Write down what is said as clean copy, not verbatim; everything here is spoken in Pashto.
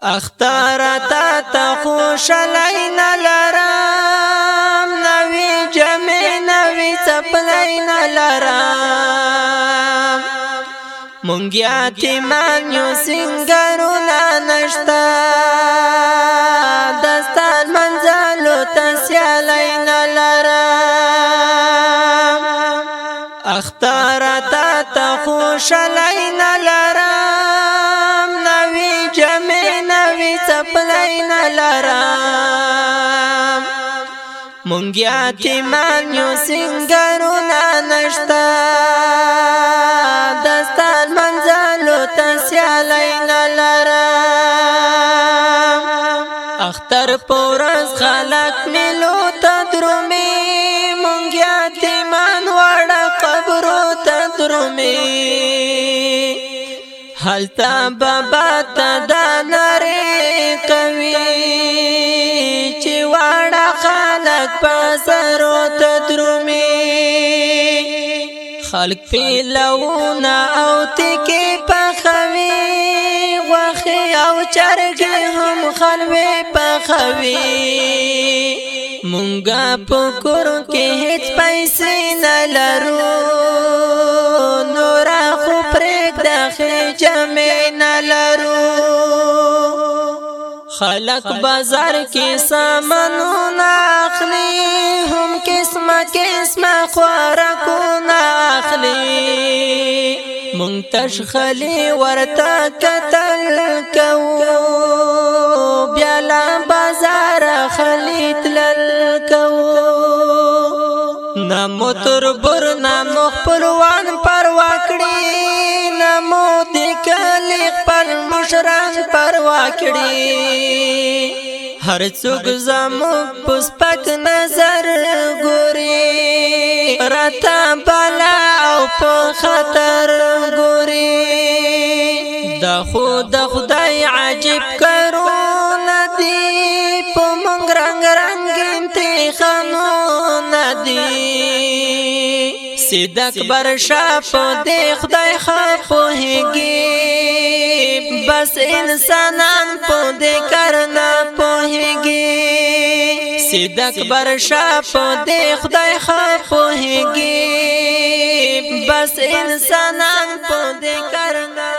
اختارتا تخوش لین لرام نوی جمع نوی چپلین لرام مونگیا تیمانیو سنگرونا نشتا دستان منزلو تسیالین لرام اختارتا تخوش لین لرام نوی جمع نوی چپلین لرام مونگیا تیمانیو سنگرونا نشتا دستان منزلو تسیالین لرام اختر پورز خلق ملو تدرومی مونگیا تیمان وڑا قبرو تدرومی حالتا بابا تدا نری قوی چی وڑا خلق پاسرو تدرومی خلق پیلونا او تکی پخوی وخی او چرگی هم خلوی پخوی مونگا پکرو که هیچ پیسی نلرو نورا خو پریک داخل جمع نلرو خلق بازار کی سامانون اخلی هم قسم قسم خوارکون اخلی منتش خلی ورتا قتل کو بیالا بازار خلی تلل کو نمو تربر نمو خپلوان پرواکڑی نمو دکلی خپل مشران پرواکڑی ہر څوک زموږ پسپک نظر ګوري راته بالا او په خطر ګوري دا خود خدای عجیب کارونه دي په موږ رنگ رنگ امتحانونه دي صدق برشا په دې خدای خپوهږي بس انسانان په دې کرنا پوهږي صدق برشا په دې خدای خپوهږي بس انسانان په دې کرنا